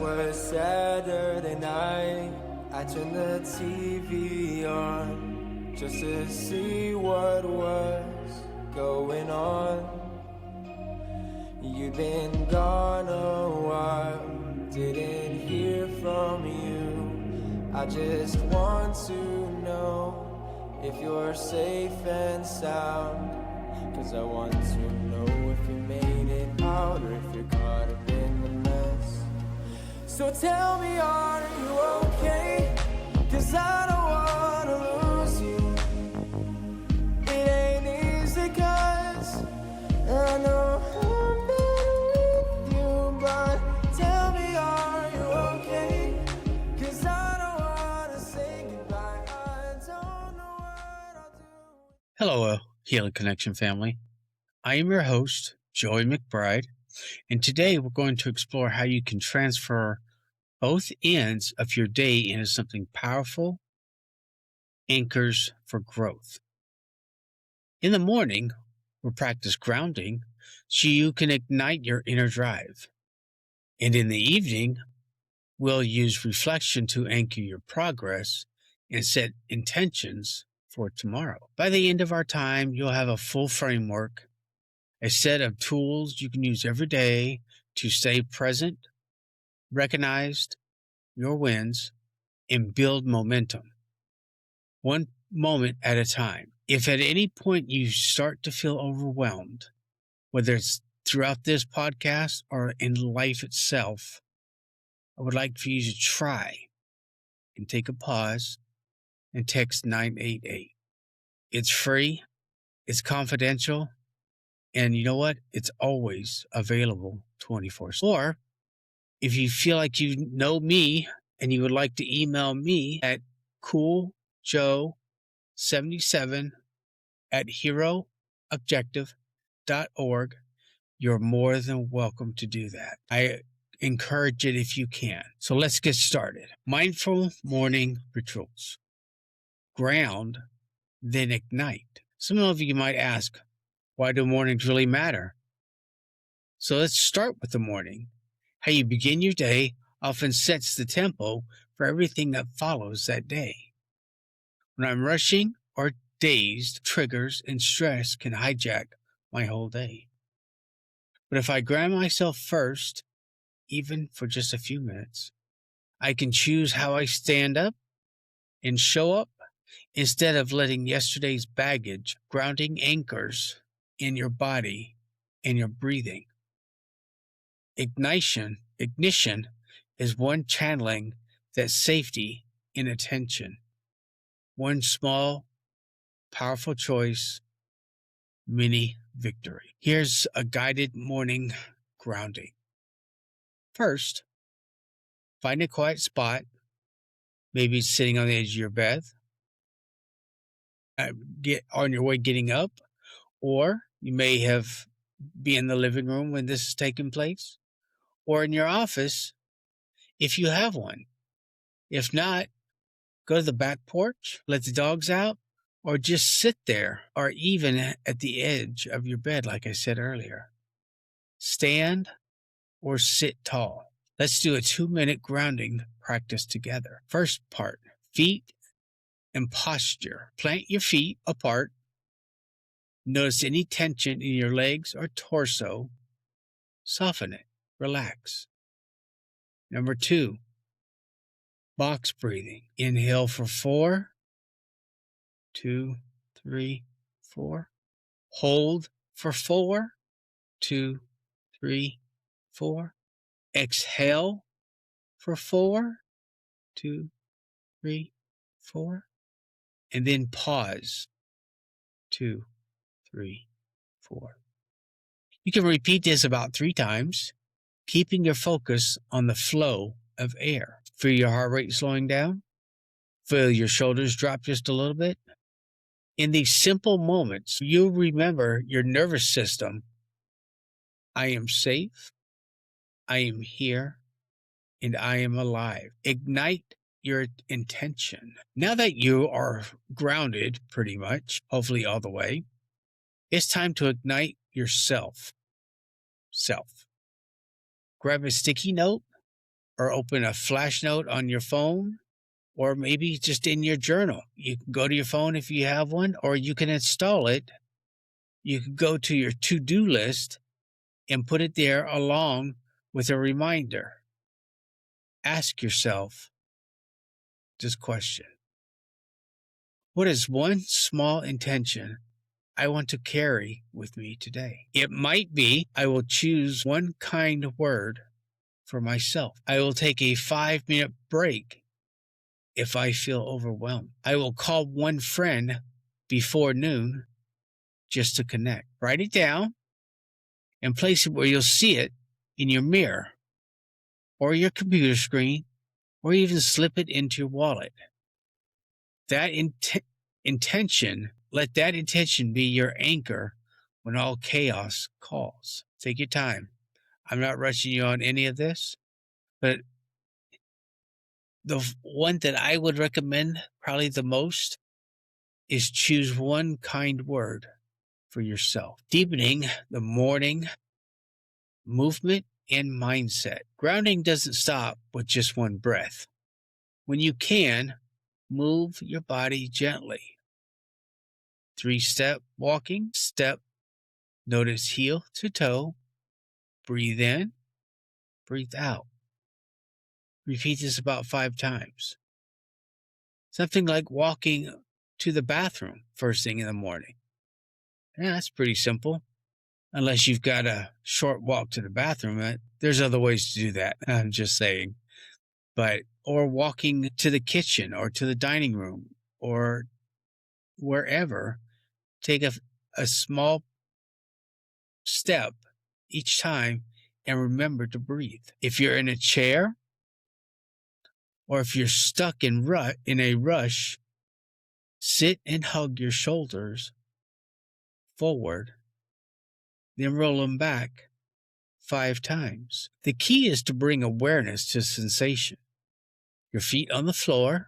was Saturday night. I turned the TV on just to see what was going on. You've been gone a while, didn't hear from you. I just want to know if you're safe and sound. 'Cause I want to know if you made it out or if you're caught up in the mess. So tell me, are you okay? 'Cause I don't wanna lose you. It ain't easy 'cause I know I'm not with you. But tell me, are you okay? 'Cause I don't wanna say goodbye. I don't know what I'll do. Hello, Healing Connection family. I am your host, Joey McBride, and today we're going to explore how you can transfer both ends of your day into something powerful, anchors for growth. In the morning, we'll practice grounding so you can ignite your inner drive. And in the evening, we'll use reflection to anchor your progress and set intentions for tomorrow. By the end of our time, you'll have a full framework, a set of tools you can use every day to stay present, recognize your wins, and build momentum, one moment at a time. If at any point you start to feel overwhelmed, whether it's throughout this podcast or in life itself, I would like for you to try and take a pause and text 988. It's free, it's confidential, and you know what? It's always available 24/7. Or if you feel like you know me and you would like to email me at cooljoe77@heroobjective.org, you're more than welcome to do that. I encourage it if you can. So let's get started. Mindful morning rituals. Ground, then ignite. Some of you might ask, why do mornings really matter? So let's start with the morning. How you begin your day often sets the tempo for everything that follows that day. When I'm rushing or dazed, triggers and stress can hijack my whole day. But if I ground myself first, even for just a few minutes, I can choose how I stand up and show up instead of letting yesterday's baggage. Grounding anchors in your body and your breathing. Ignition is one channeling that safety in attention. One small, powerful choice, mini victory. Here's a guided morning grounding. First, find a quiet spot, maybe sitting on the edge of your bed. Get on your way getting up, or you may have be in the living room when this is taking place, or in your office if you have one. If not, go to the back porch, let the dogs out, or just sit there, or even at the edge of your bed, like I said earlier. Stand or sit tall. Let's do a 2-minute grounding practice together. First part, feet and posture. Plant your feet apart. Notice any tension in your legs or torso. Soften it. Relax. Number 2, box breathing. Inhale for 4, 2, 3, 4. Hold for 4, 2, 3, 4. Exhale for 4, 2, 3, 4. And then pause. 2, 3, 4. You can repeat this about 3 times, keeping your focus on the flow of air. Feel your heart rate slowing down. Feel your shoulders drop just a little bit. In these simple moments, you'll remember your nervous system. I am safe, I am here, and I am alive. Ignite your intention. Now that you are grounded pretty much, hopefully all the way, it's time to ignite yourself. Grab a sticky note or open a flash note on your phone, or maybe just in your journal. You can go to your phone if you have one, or you can install it. You can go to your to-do list and put it there along with a reminder. Ask yourself this question: what is one small intention I want to carry with me today? It might be I will choose one kind word for myself. I will take a 5-minute break if I feel overwhelmed. I will call one friend before noon just to connect. Write it down and place it where you'll see it in your mirror or your computer screen, or even slip it into your wallet. That intention, let that intention be your anchor when all chaos calls. Take your time. I'm not rushing you on any of this, but the one that I would recommend probably the most is choose one kind word for yourself, deepening the morning movement and mindset. Grounding doesn't stop with just one breath. When you can, move your body gently. 3-step walking, step, notice heel to toe, breathe in, breathe out. Repeat this about 5 times. Something like walking to the bathroom first thing in the morning. Yeah, that's pretty simple. Unless you've got a short walk to the bathroom, there's other ways to do that. I'm just saying. Or walking to the kitchen or to the dining room or wherever. Take a small step each time and remember to breathe. If you're in a chair or if you're stuck in a rush, sit and hug your shoulders forward, then roll them back 5 times. The key is to bring awareness to sensation. Your feet on the floor,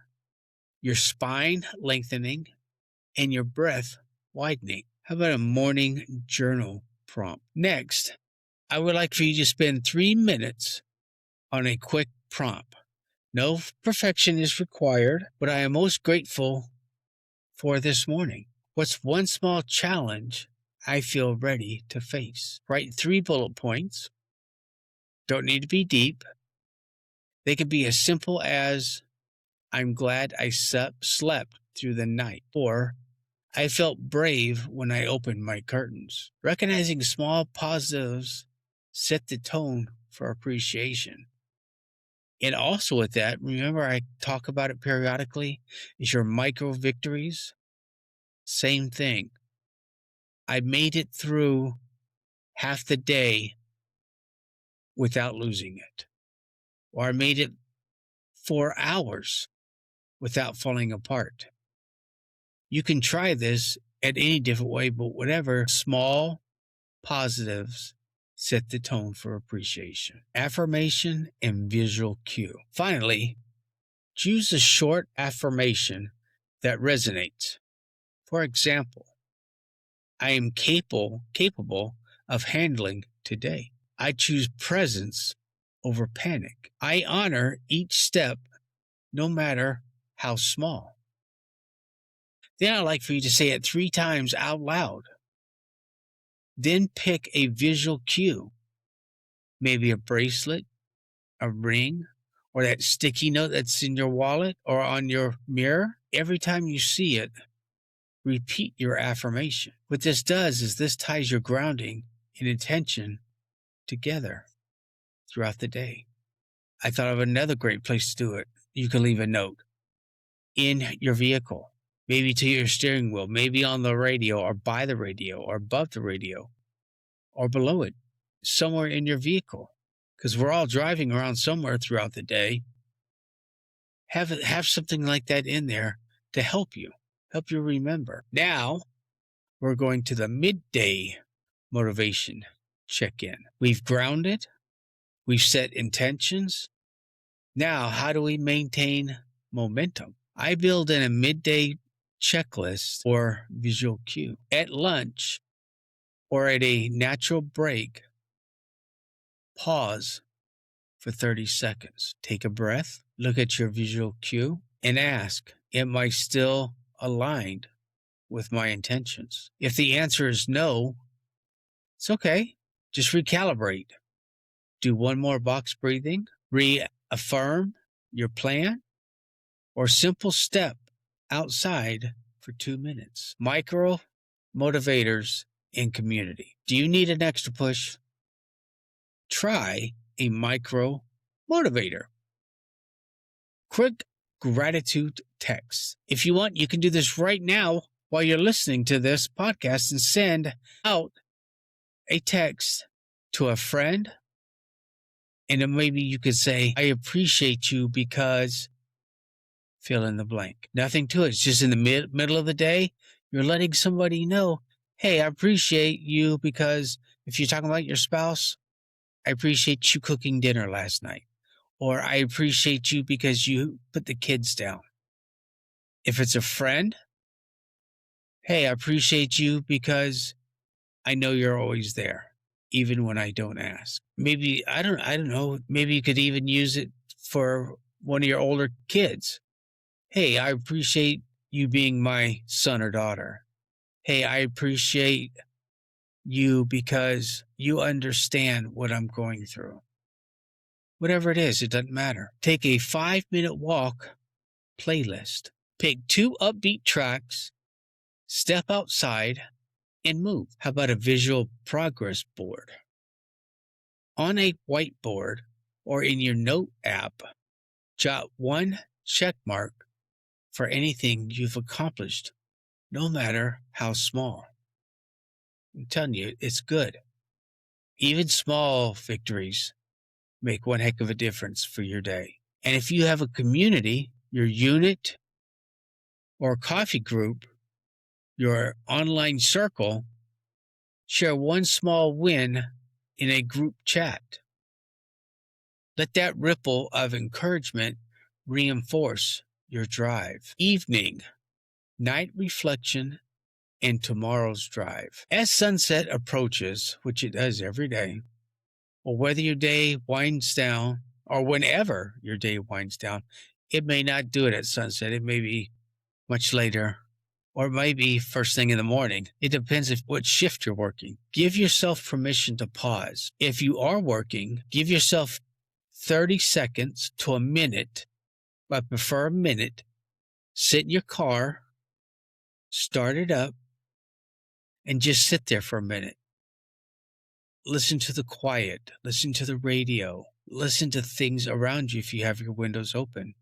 your spine lengthening, and your breath widening. How about a morning journal prompt? Next, I would like for you to spend 3 minutes on a quick prompt. No perfection is required, but I am most grateful for this morning. What's one small challenge I feel ready to face? Write 3 bullet points. Don't need to be deep. They could be as simple as, I'm glad I slept through the night, or I felt brave when I opened my curtains. Recognizing small positives set the tone for appreciation. And also with that, remember I talk about it periodically, is your micro victories. Same thing. I made it through half the day without losing it. Or I made it 4 hours without falling apart. You can try this at any different way, but whatever small positives set the tone for appreciation. Affirmation and visual cue. Finally, choose a short affirmation that resonates. For example, I am capable of handling today. I choose presence over panic. I honor each step, no matter how small. Then I'd like for you to say it 3 times out loud. Then pick a visual cue, maybe a bracelet, a ring, or that sticky note that's in your wallet or on your mirror. Every time you see it, repeat your affirmation. What this does is this ties your grounding and intention together throughout the day. I thought of another great place to do it. You can leave a note in your vehicle, maybe to your steering wheel, maybe on the radio or by the radio or above the radio or below it, somewhere in your vehicle, because we're all driving around somewhere throughout the day. Have something like that in there to help you remember. Now we're going to the midday motivation check-in. We've grounded, we've set intentions. Now, how do we maintain momentum? I build in a midday checklist or visual cue. At lunch or at a natural break, pause for 30 seconds. Take a breath, look at your visual cue, and ask, am I still aligned with my intentions? If the answer is no, it's okay. Just recalibrate. Do one more box breathing, reaffirm your plan, or simple step outside for 2 minutes. Micro motivators in community. Do you need an extra push? Try a micro motivator. Quick gratitude text. If you want, you can do this right now while you're listening to this podcast and send out a text to a friend. And then maybe you could say, I appreciate you because fill in the blank. Nothing to it. It's just in the middle of the day. You're letting somebody know, hey, I appreciate you because if you're talking about your spouse, I appreciate you cooking dinner last night. Or I appreciate you because you put the kids down. If it's a friend, hey, I appreciate you because I know you're always there, even when I don't ask. Maybe, I don't know, maybe you could even use it for one of your older kids. Hey, I appreciate you being my son or daughter. Hey, I appreciate you because you understand what I'm going through. Whatever it is, it doesn't matter. Take a 5-minute walk playlist. Pick 2 upbeat tracks, step outside, and move. How about a visual progress board? On a whiteboard or in your note app, jot 1 check mark for anything you've accomplished, no matter how small. I'm telling you, it's good. Even small victories make one heck of a difference for your day. And if you have a community, your unit or coffee group, your online circle, share one small win in a group chat. Let that ripple of encouragement reinforce your drive. Evening, night reflection, and tomorrow's drive. As sunset approaches, which it does every day, or whether your day winds down, or whenever your day winds down, it may not do it at sunset. It may be much later, or maybe first thing in the morning. It depends on what shift you're working. Give yourself permission to pause. If you are working, give yourself 30 seconds to a minute, but I prefer a minute. Sit in your car, start it up, and just sit there for a minute. Listen to the quiet, listen to the radio, listen to things around you if you have your windows open.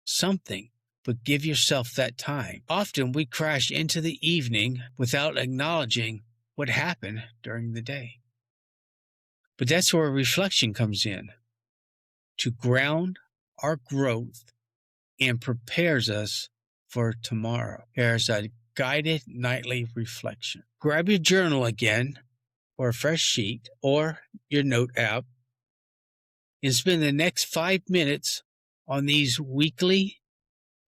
Something, but give yourself that time. Often we crash into the evening without acknowledging what happened during the day. But that's where reflection comes in, to ground our growth and prepares us for tomorrow. Here's a guided nightly reflection. Grab your journal again, or a fresh sheet, or your note app, and spend the next 5 minutes on these weekly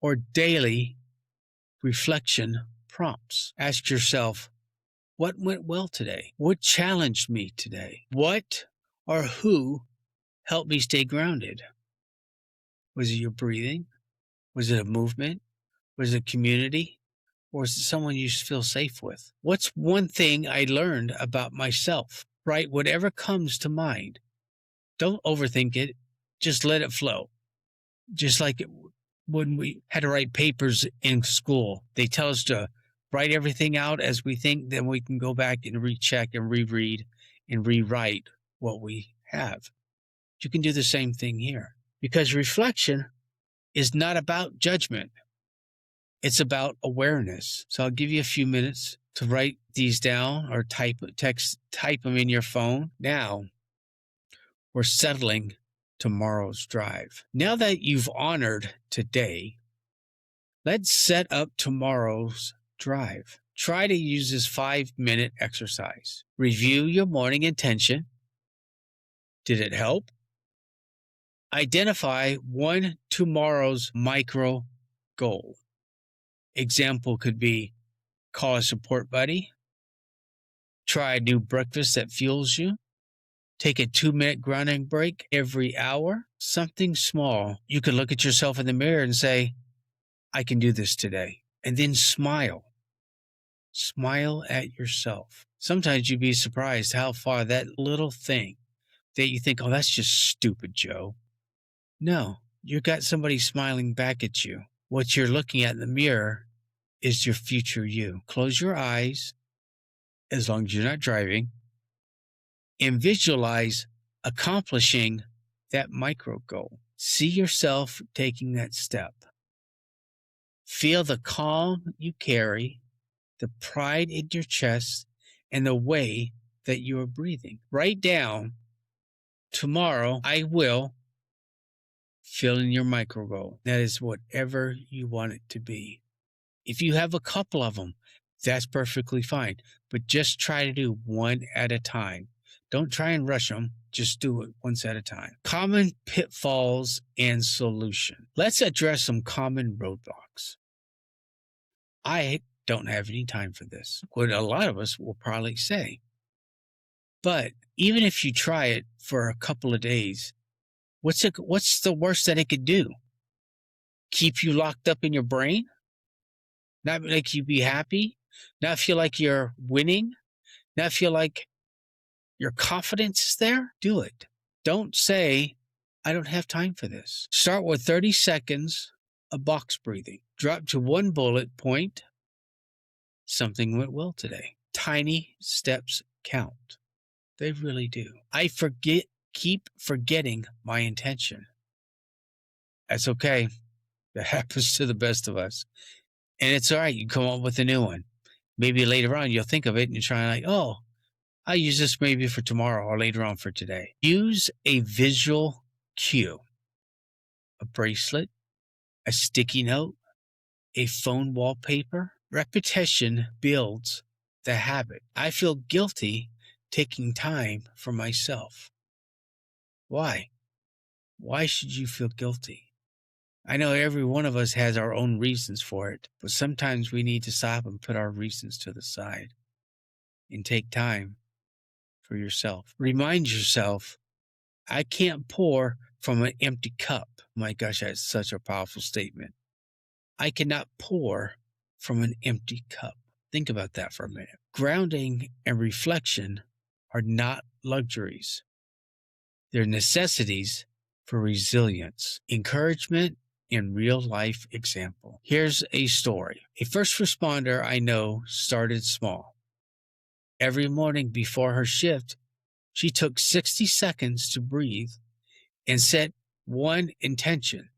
or daily reflection prompts. Ask yourself, what went well today? What challenged me today? What or who helped me stay grounded? Was it your breathing? Was it a movement? Was it a community? Or is it someone you feel safe with? What's one thing I learned about myself? Write whatever comes to mind. Don't overthink it. Just let it flow. Just like when we had to write papers in school, they tell us to write everything out as we think, then we can go back and recheck and reread and rewrite what we have. You can do the same thing here, because reflection is not about judgment. It's about awareness. So I'll give you a few minutes to write these down or type them in your phone. Now we're settling tomorrow's drive. Now that you've honored today, let's set up tomorrow's drive. Try to use this 5-minute exercise. Review your morning intention. Did it help? Identify one tomorrow's micro goal. Example could be call a support buddy, try a new breakfast that fuels you, Take a 2-minute grounding break every hour. Something small. You can look at yourself in the mirror and say, I can do this today. And then smile. Smile at yourself. Sometimes you'd be surprised how far that little thing that you think, oh, that's just stupid, Joe. No, you got somebody smiling back at you. What you're looking at in the mirror is your future you. Close your eyes, as long as you're not driving, and visualize accomplishing that micro goal. See yourself taking that step. Feel the calm you carry, the pride in your chest, and the way that you are breathing. Write down, tomorrow I will fill in your micro goal. That is whatever you want it to be. If you have a couple of them, that's perfectly fine. But just try to do one at a time. Don't try and rush them. Just do it once at a time. Common pitfalls and solution. Let's address some common roadblocks. I don't have any time for this, what a lot of us will probably say. But even if you try it for a couple of days, what's the worst that it could do? Keep you locked up in your brain? Not make you be happy? Not feel like you're winning? Not feel like your confidence is there? Do it. Don't say, I don't have time for this. Start with 30 seconds of box breathing. Drop to one bullet point. Something went well today. Tiny steps count. They really do. Keep forgetting my intention. That's okay. That happens to the best of us. And it's all right. You come up with a new one. Maybe later on you'll think of it and you're trying like, oh, I'll use this maybe for tomorrow or later on for today. Use a visual cue. A bracelet, a sticky note, a phone wallpaper. Repetition builds the habit. I feel guilty taking time for myself. Why? Why should you feel guilty? I know every one of us has our own reasons for it, but sometimes we need to stop and put our reasons to the side and take time for yourself. Remind yourself, I can't pour from an empty cup. My gosh, that's such a powerful statement. I cannot pour from an empty cup. Think about that for a minute. Grounding and reflection are not luxuries. They're necessities for resilience, encouragement, and real life example. Here's a story. A first responder I know started small. Every morning before her shift, she took 60 seconds to breathe and set one intention.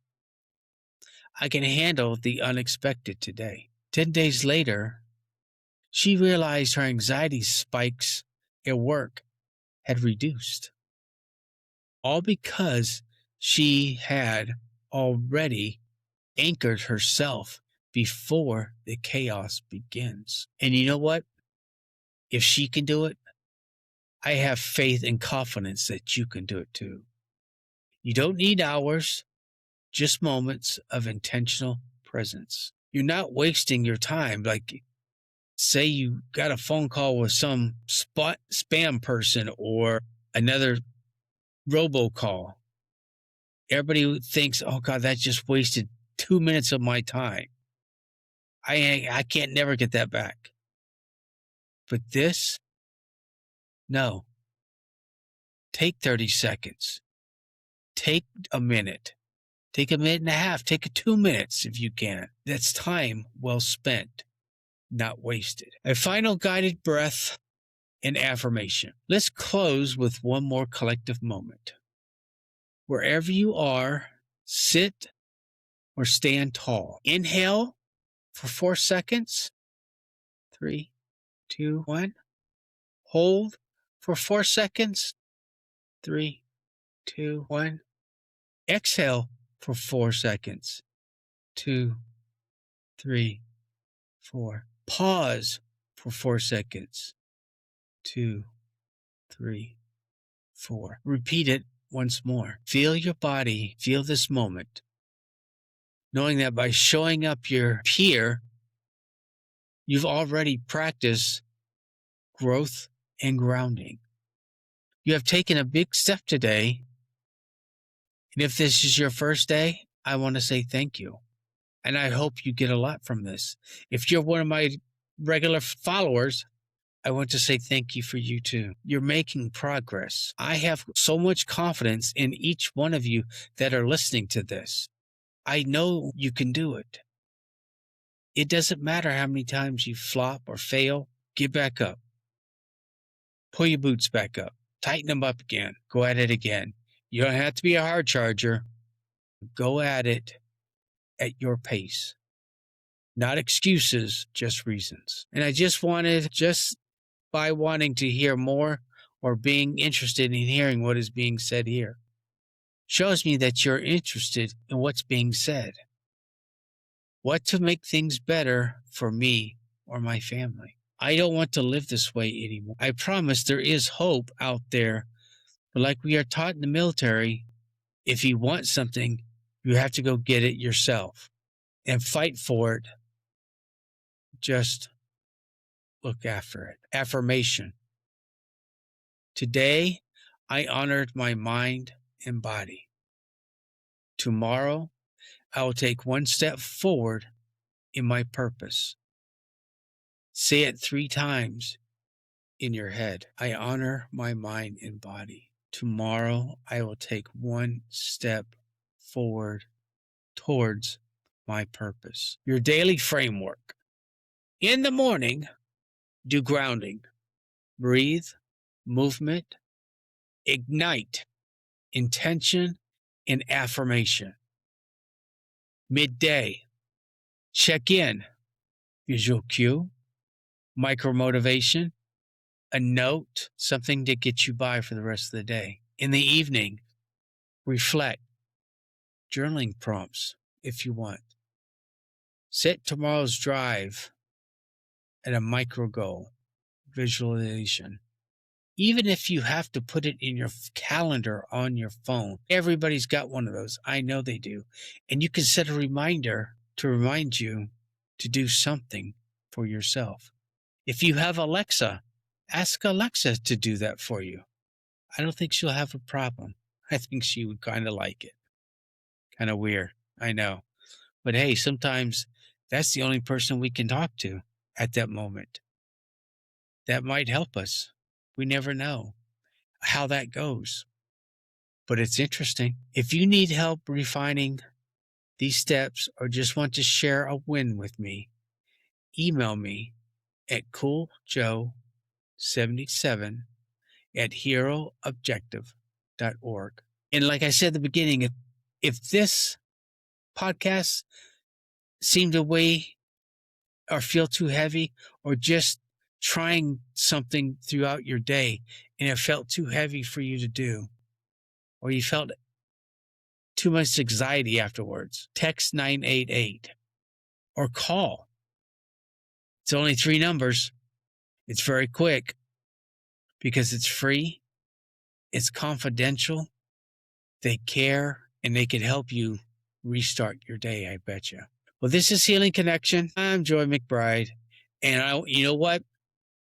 I can handle the unexpected today. 10 days later, she realized her anxiety spikes at work had reduced. All because she had already anchored herself before the chaos begins. And you know what? If she can do it, I have faith and confidence that you can do it too. You don't need hours, just moments of intentional presence. You're not wasting your time. Like, say you got a phone call with some spam person or another robocall. Everybody thinks, oh God, that just wasted 2 minutes of my time. I can't never get that back. But this, no. Take 30 seconds. Take a minute. Take a minute and a half. Take 2 minutes if you can. That's time well spent, not wasted. A final guided breath and affirmation. Let's close with one more collective moment. Wherever you are, sit or stand tall. Inhale for 4 seconds. 3, 2, 1. Hold for 4 seconds. 3, 2, 1. Exhale for 4 seconds. 2, 3, 4. Pause for 4 seconds. 2, 3, 4. Repeat it once more. Feel your body, feel this moment, knowing that by showing up here, you've already practiced growth and grounding. You have taken a big step today. And if this is your first day, I want to say thank you. And I hope you get a lot from this. If you're one of my regular followers, I want to say thank you for you too. You're making progress. I have so much confidence in each one of you that are listening to this. I know you can do it. It doesn't matter how many times you flop or fail. Get back up. Pull your boots back up. Tighten them up again. Go at it again. You don't have to be a hard charger. Go at it at your pace. Not excuses, just reasons. And I just wanted, just by wanting to hear more or being interested in hearing what is being said here, shows me that you're interested in what's being said. What to make things better for me or my family. I don't want to live this way anymore. I promise there is hope out there. But like we are taught in the military, if you want something, you have to go get it yourself and fight for it. Just look after it. Affirmation. Today, I honored my mind and body. Tomorrow, I will take one step forward in my purpose. Say it 3 times in your head. I honor my mind and body. Tomorrow, I will take one step forward towards my purpose. Your daily framework. In the morning, do grounding. Breathe, movement, ignite, intention, and affirmation. Midday, check in. Visual cue, micro motivation, a note, something to get you by for the rest of the day. In the evening, reflect. Journaling prompts if you want. Set tomorrow's drive at a micro goal. Visualization. Even if you have to put it in your calendar on your phone. Everybody's got one of those. I know they do. And you can set a reminder to remind you to do something for yourself. If you have Alexa, ask Alexa to do that for you. I don't think she'll have a problem. I think she would kind of like it. Kind of weird, I know. But hey, sometimes that's the only person we can talk to at that moment. That might help us. We never know how that goes. But it's interesting. If you need help refining these steps or just want to share a win with me, email me at cooljoe77@heroobjective.org. And like I said at the beginning, if this podcast seemed to weigh or feel too heavy, or just trying something throughout your day and it felt too heavy for you to do, or you felt too much anxiety afterwards, text 988 or call. It's only 3 numbers. It's very quick because it's free. It's confidential. They care and they can help you restart your day, I bet you. Well, this is Healing Connection. I'm Joy McBride. And you know what?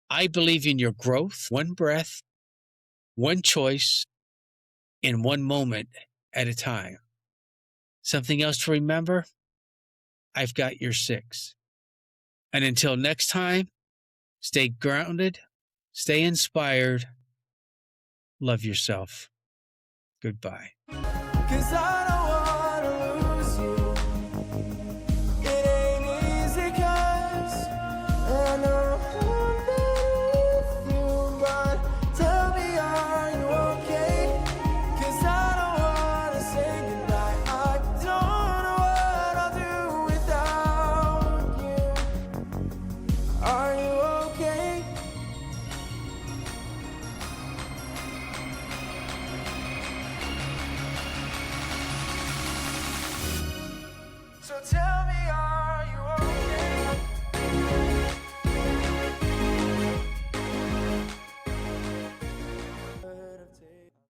I believe in your growth, one breath, one choice, and one moment at a time. Something else to remember? I've got your 6. And until next time, stay grounded, stay inspired, love yourself. Goodbye. 'Cause I